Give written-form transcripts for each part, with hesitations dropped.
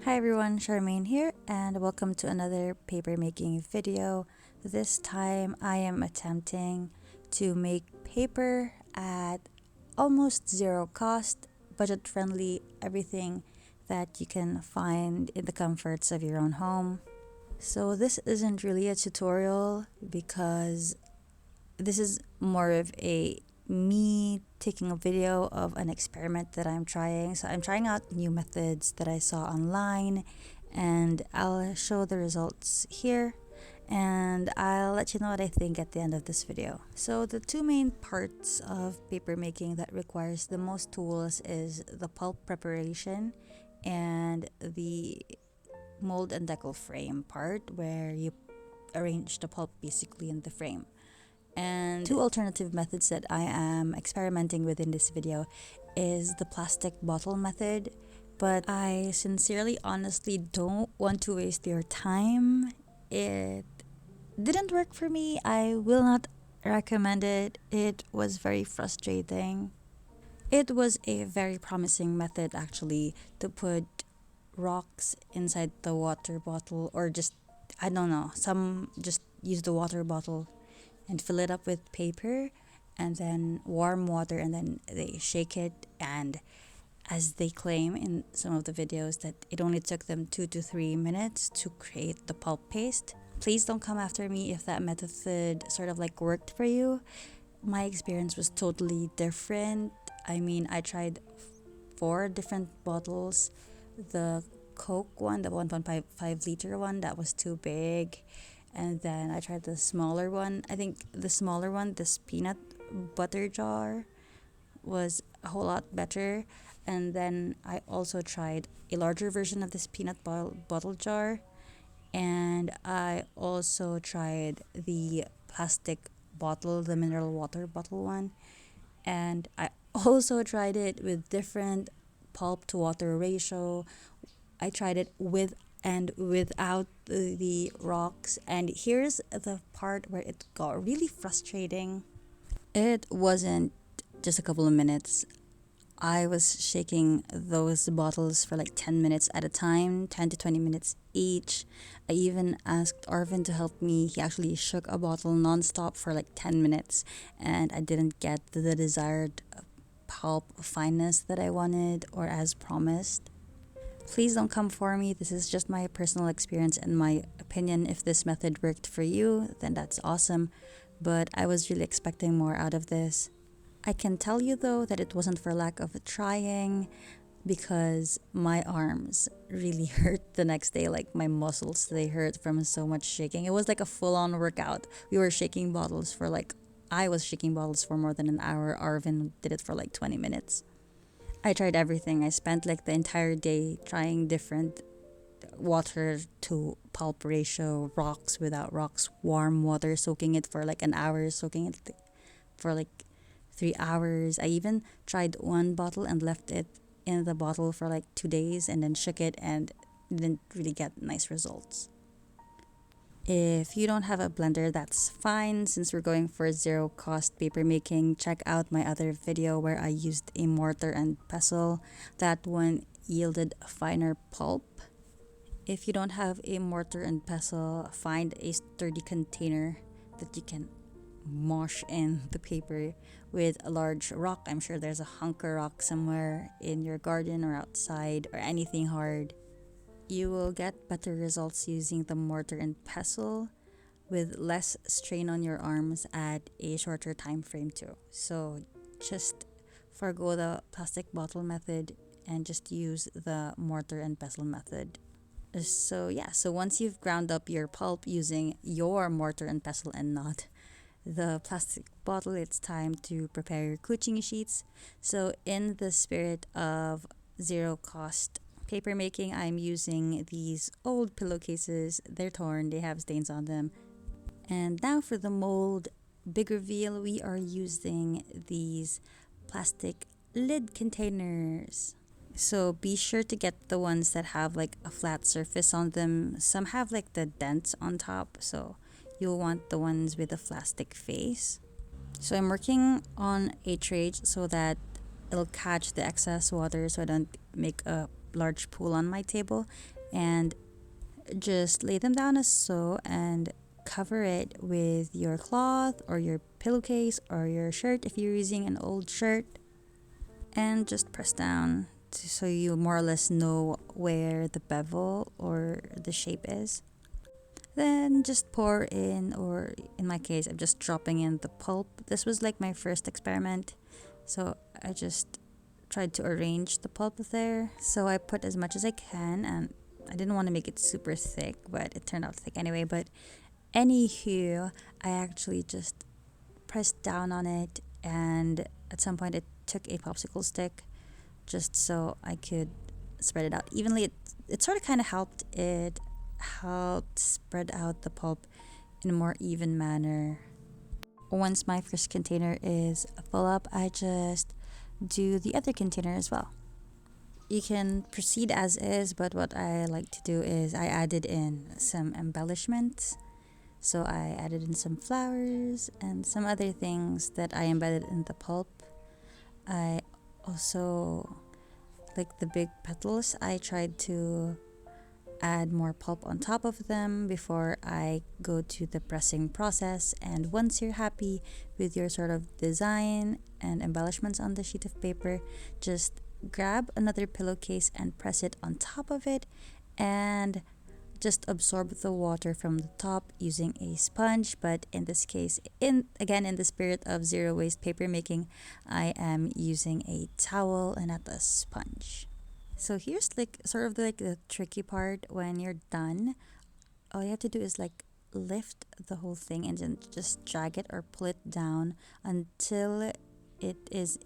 Hi everyone, Charmaine here, and welcome to another paper making video. This time I am attempting to make paper at almost zero cost, budget friendly, everything that you can find in the comforts of your own home. So this isn't really a tutorial because this is more of a me taking a video of an experiment that I'm trying. So I'm trying out new methods that I saw online, and I'll show the results here, and I'll let you know what I think at the end of this video. So the two main parts of paper making that requires the most tools is the pulp preparation and the mold and deckle frame part, where you arrange the pulp basically in the frame. And two alternative methods that I am experimenting with in this video is the plastic bottle method, but I sincerely honestly don't want to waste your time. It didn't work for me. I will not recommend it. It was very frustrating. It was a very promising method actually, to put rocks inside the water bottle, or just, I don't know, some just use the water bottle and fill it up with paper and then warm water, and then they shake it, and as they claim in some of the videos that it only took them 2 to 3 minutes to create the pulp paste. Please don't come after me if that method sort of like worked for you. My experience was totally different. I mean, I tried 4 different bottles. The Coke one, the 1.5 liter one, that was too big. And then I tried the smaller one. I think the smaller one, this peanut butter jar, was a whole lot better. And then I also tried a larger version of this bottle jar. And I also tried the plastic bottle, the mineral water bottle one. And I also tried it with different pulp to water ratio. I tried it with and without the rocks. And here's the part where it got really frustrating. It wasn't just a couple of minutes. I was shaking those bottles for like 10 minutes at a time, 10 to 20 minutes each. I even asked Arvin to help me. He actually shook a bottle nonstop for like 10 minutes, and I didn't get the desired pulp fineness that I wanted or as promised. Please don't come for me. This is just my personal experience and my opinion. If this method worked for you, then that's awesome. But I was really expecting more out of this. I can tell you though that it wasn't for lack of trying, because my arms really hurt the next day. Like my muscles, they hurt from so much shaking. It was like a full-on workout. We were shaking bottles for like, I was shaking bottles for more than an hour. Arvin did it for like 20 minutes. I tried everything. I spent like the entire day trying different water to pulp ratio, rocks without rocks, warm water, soaking it for like an hour, soaking it for like 3 hours. I even tried one bottle and left it in the bottle for like 2 days and then shook it, and didn't really get nice results. If you don't have a blender, that's fine. Since we're going for zero cost paper making, check out my other video where I used a mortar and pestle. That one yielded a finer pulp. If you don't have a mortar and pestle, find a sturdy container that you can mosh in the paper with a large rock. I'm sure there's a hunk of rock somewhere in your garden or outside, or anything hard. You will get better results using the mortar and pestle with less strain on your arms at a shorter time frame too. So just forgo the plastic bottle method and just use the mortar and pestle method. So once you've ground up your pulp using your mortar and pestle and not the plastic bottle, it's time to prepare your kuching sheets. So in the spirit of zero cost paper making, I'm using these old pillowcases. They're torn, they have stains on them. And now for the mold. Big reveal, we are using these plastic lid containers. So be sure to get the ones that have like a flat surface on them. Some have like the dents on top, so you'll want the ones with a plastic face. So I'm working on a tray so that it'll catch the excess water, so I don't make a large pool on my table, and just lay them down as so and cover it with your cloth or your pillowcase or your shirt if you're using an old shirt, and just press down so you more or less know where the bevel or the shape is. Then just pour in, or in my case, I'm just dropping in the pulp. This was like my first experiment, so I just tried to arrange the pulp there. So I put as much as I can, and I didn't want to make it super thick, but it turned out thick anyway. But anywho, I actually just pressed down on it, and at some point it took a popsicle stick just so I could spread it out evenly. It sort of kind of helped spread out the pulp in a more even manner. Once my first container is full up, I just do the other container as well. You can proceed as is, but what I like to do is I added in some embellishments. So I added in some flowers and some other things that I embedded in the pulp. I also, like the big petals, I tried to add more pulp on top of them before I go to the pressing process. And once you're happy with your sort of design and embellishments on the sheet of paper, just grab another pillowcase and press it on top of it, and just absorb the water from the top using a sponge. But in this case, in the spirit of zero waste paper making, I am using a towel and not a sponge. So here's like sort of like the tricky part. When you're done, all you have to do is like lift the whole thing and then just drag it or pull it down until it is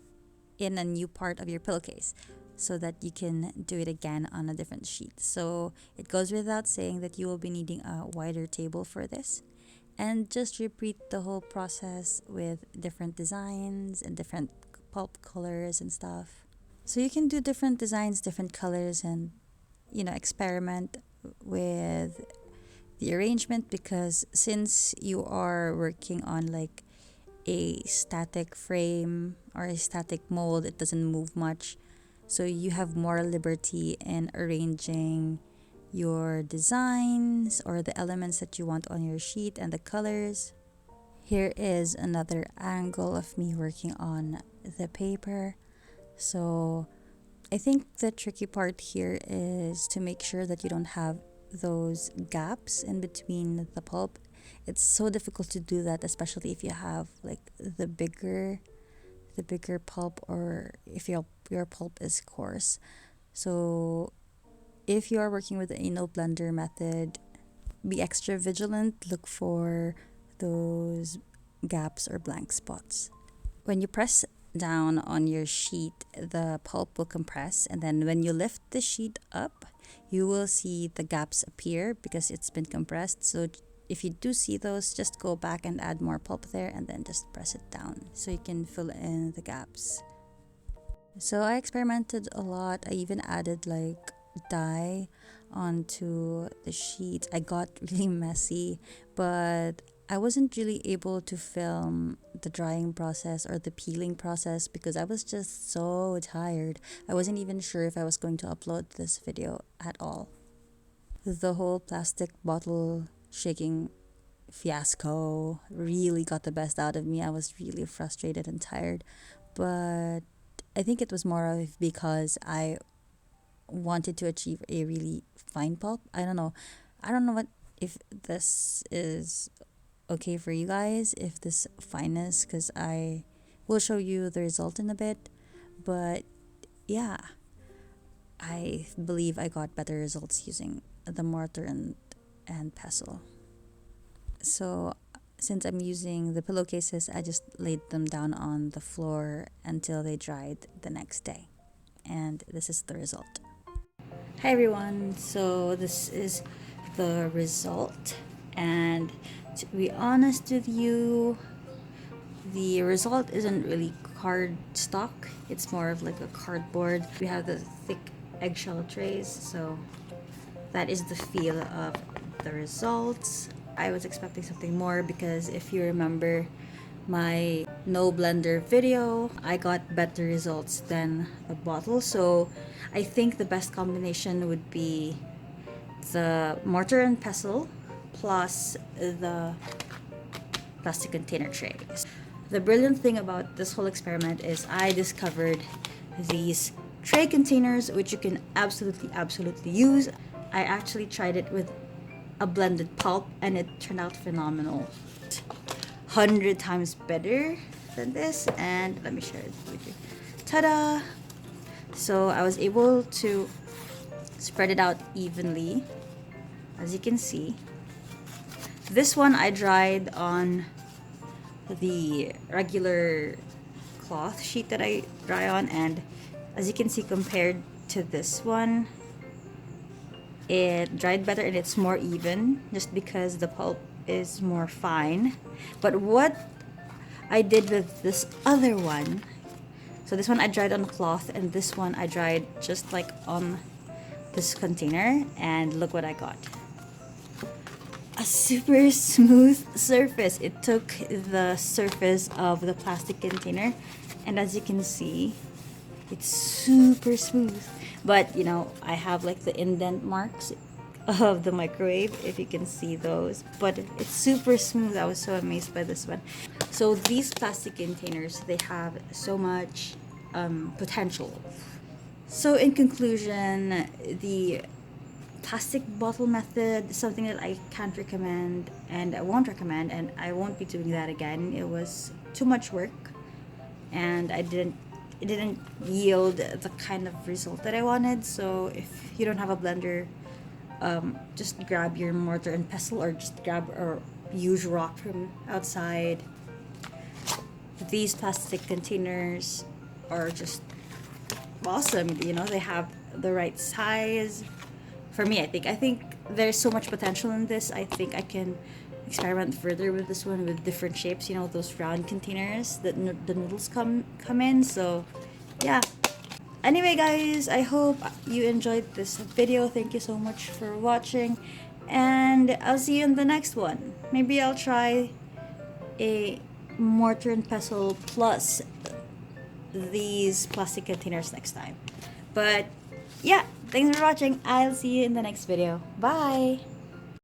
in a new part of your pillowcase, so that you can do it again on a different sheet. So it goes without saying that you will be needing a wider table for this, and just repeat the whole process with different designs and different pulp colors and stuff. So you can do different designs, different colors, and experiment with the arrangement, because since you are working on like a static frame or a static mold, it doesn't move much. So you have more liberty in arranging your designs or the elements that you want on your sheet and the colors. Here is another angle of me working on the paper. So I think the tricky part here is to make sure that you don't have those gaps in between the pulp. It's so difficult to do that, especially if you have like the bigger pulp, or if your pulp is coarse. So if you are working with the anal blender method, be extra vigilant. Look for those gaps or blank spots. When you press down on your sheet, the pulp will compress, and then when you lift the sheet up, you will see the gaps appear because it's been compressed. So if you do see those, just go back and add more pulp there, and then just press it down so you can fill in the gaps. So I experimented a lot. I even added like dye onto the sheets. I got really messy, but I wasn't really able to film the drying process or the peeling process because I was just so tired. I wasn't even sure if I was going to upload this video at all. The whole plastic bottle shaking fiasco really got the best out of me. I was really frustrated and tired, but I think it was more of because I wanted to achieve a really fine pulp. I don't know. What if this is okay for you guys, if this fineness, because I will show you the result in a bit. But yeah, I believe I got better results using the mortar and pestle. So since I'm using the pillowcases, I just laid them down on the floor until they dried the next day. And this is the result. Hi everyone, so this is the result, and to be honest with you, the result isn't really cardstock, it's more of like a cardboard. We have the thick eggshell trays, so that is the feel of the results. I was expecting something more because if you remember, my no blender video, I got better results than a bottle. So I think the best combination would be the mortar and pestle plus the plastic container tray. The brilliant thing about this whole experiment is I discovered these tray containers which you can absolutely use. I actually tried it with a blended pulp and it turned out phenomenal. 100 times better than this, and let me share it with you. Ta-da! So I was able to spread it out evenly, as you can see. This one I dried on the regular cloth sheet that I dry on, and as you can see, compared to this one, it dried better and it's more even just because the pulp is more fine. But what I did with this other one, so this one I dried on cloth and this one I dried just like on this container, and look what I got. A super smooth surface. It took the surface of the plastic container, and as you can see, it's super smooth. But you know, I have like the indent marks of the microwave, if you can see those, but it's super smooth. I was so amazed by this one. So these plastic containers, they have so much potential. So in conclusion, the plastic bottle method is something that I can't recommend and I won't recommend, and I won't be doing that again. It was too much work and it didn't yield the kind of result that I wanted. So if you don't have a blender, just grab your mortar and pestle, or just grab or use rock from outside. These plastic containers are just awesome. You know, they have the right size. For me, I think there's so much potential in this. I think I can experiment further with this one with different shapes. You know, those round containers that the noodles come in. So, yeah. Anyway, guys, I hope you enjoyed this video. Thank you so much for watching, and I'll see you in the next one. Maybe I'll try a mortar and pestle plus these plastic containers next time. But yeah, thanks for watching. I'll see you in the next video. Bye!